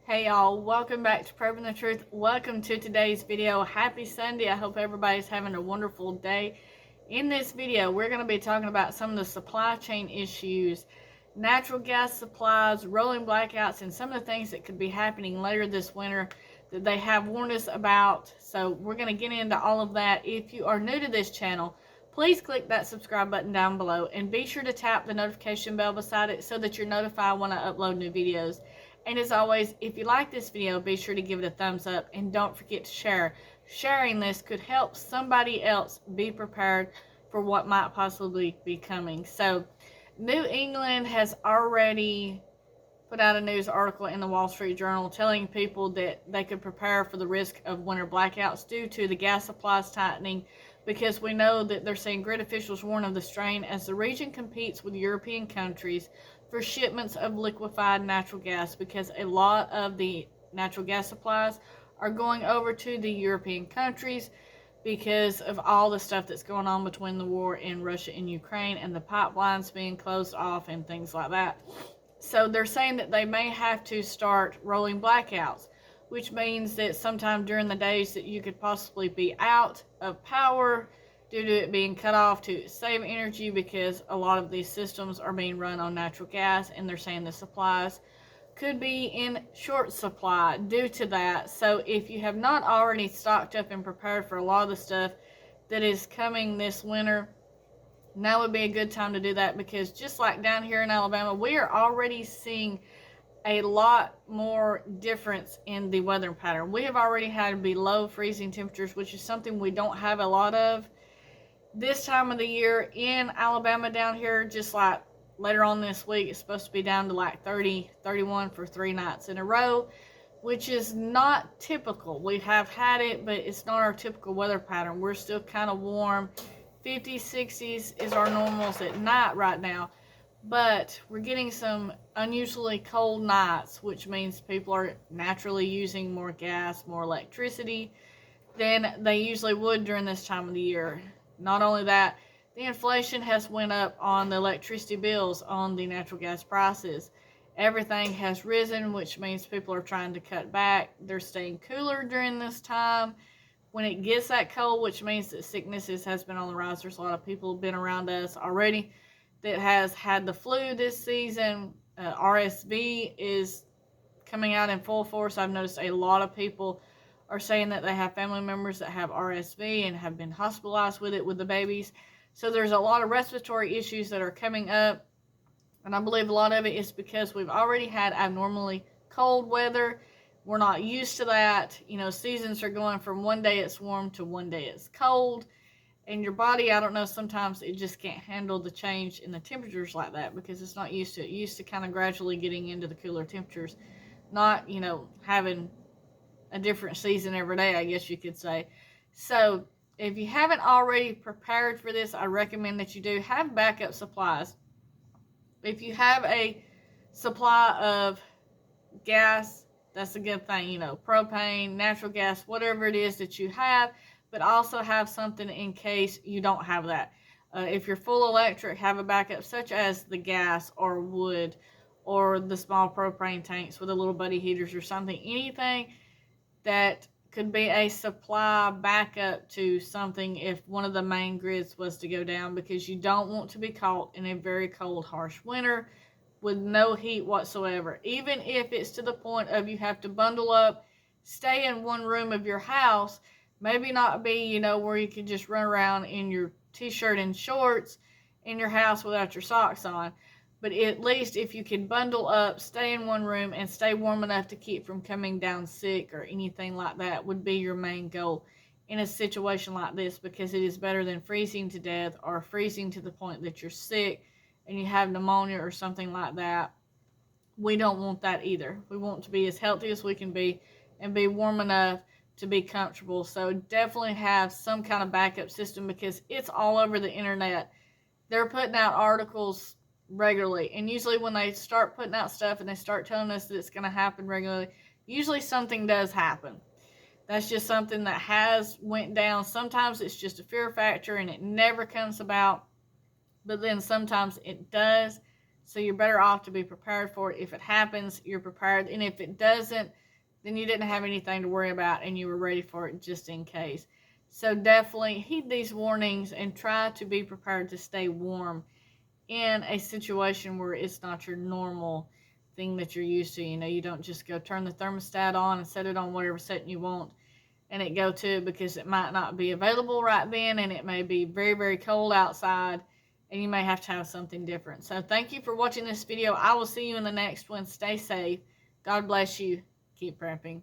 Hey y'all, welcome back to Prepping the Truth. Welcome to today's video. Happy Sunday. I hope everybody's having a wonderful day. In this video, we're going to be talking about some of the supply chain issues, natural gas supplies, rolling blackouts, and some of the things that could be happening later this winter that they have warned us about. So we're going to get into all of that. If you are new to this channel, please click that subscribe button down below and be sure to tap the notification bell beside it so that you're notified when I upload new videos. And as always, if you like this video, be sure to give it a thumbs up and don't forget to share. Sharing this could help somebody else be prepared for what might possibly be coming. So, New England has already put out a news article in the Wall Street Journal telling people that they could prepare for the risk of winter blackouts due to the gas supplies tightening, because we know that they're saying grid officials warn of the strain as the region competes with European countries for shipments of liquefied natural gas, because a lot of the natural gas supplies are going over to the European countries because of all the stuff that's going on between the war in Russia and Ukraine and the pipelines being closed off and things like that. So they're saying that they may have to start rolling blackouts, which means that sometime during the days that you could possibly be out of power due to it being cut off to save energy, because a lot of these systems are being run on natural gas, and they're saying the supplies could be in short supply due to that. So if you have not already stocked up and prepared for a lot of the stuff that is coming this winter, now would be a good time to do that, because just like down here in Alabama, we are already seeing a lot more difference in the weather pattern. We have already had below freezing temperatures, which is something we don't have a lot of this time of the year in Alabama down here. Just like later on this week, it's supposed to be down to like 30, 31 for 3 nights in a row, which is not typical. We have had it, but it's not our typical weather pattern. We're still kind of warm. 50s, 60s is our normals at night right now. But we're getting some unusually cold nights, which means people are naturally using more gas, more electricity than they usually would during this time of the year. Not only that, the inflation has went up on the electricity bills, on the natural gas prices. Everything has risen, which means people are trying to cut back. They're staying cooler during this time when it gets that cold, which means that sicknesses has been on the rise. There's a lot of people who've been around us already that has had the flu this season. RSV is coming out in full force. I've noticed a lot of people are saying that they have family members that have RSV and have been hospitalized with it, with the babies. So there's a lot of respiratory issues that are coming up, and I believe a lot of it is because we've already had abnormally cold weather. We're not used to that. You know, seasons are going from one day it's warm to one day it's cold, and your body, I don't know, sometimes it just can't handle the change in the temperatures like that because it's not used to it. Used to kind of gradually getting into the cooler temperatures, not, you know, having a different season every day, I guess you could say. So if you haven't already prepared for this, I recommend that you do have backup supplies. If you have a supply of gas, that's a good thing, you know, propane, natural gas, whatever it is that you have, but also have something in case you don't have that. If you're full electric, have a backup such as the gas or wood or the small propane tanks with the little buddy heaters or something. Anything that could be a supply backup to something if one of the main grids was to go down, because you don't want to be caught in a very cold, harsh winter with no heat whatsoever. Even if it's to the point of you have to bundle up, stay in one room of your house, maybe not be, you know, where you can just run around in your t-shirt and shorts in your house without your socks on. But at least if you can bundle up, stay in one room, and stay warm enough to keep from coming down sick or anything like that would be your main goal in a situation like this, because it is better than freezing to death or freezing to the point that you're sick and you have pneumonia or something like that. We don't want that either. We want to be as healthy as we can be and be warm enough to be comfortable. So definitely have some kind of backup system, because it's all over the internet. They're putting out articles regularly, and usually when they start putting out stuff and they start telling us that it's going to happen regularly, usually something does happen. That's just something that has went down. Sometimes it's just a fear factor and it never comes about, but then sometimes it does. So you're better off to be prepared for it. If it happens, you're prepared. And if it doesn't, then you didn't have anything to worry about and you were ready for it just in case. So definitely heed these warnings and try to be prepared to stay warm in a situation where it's not your normal thing that you're used to. You know, you don't just go turn the thermostat on and set it on whatever setting you want and it go to, because it might not be available right then and it may be very, very cold outside and you may have to have something different. So thank you for watching this video. I will see you in the next one. Stay safe. God bless you. Keep prepping.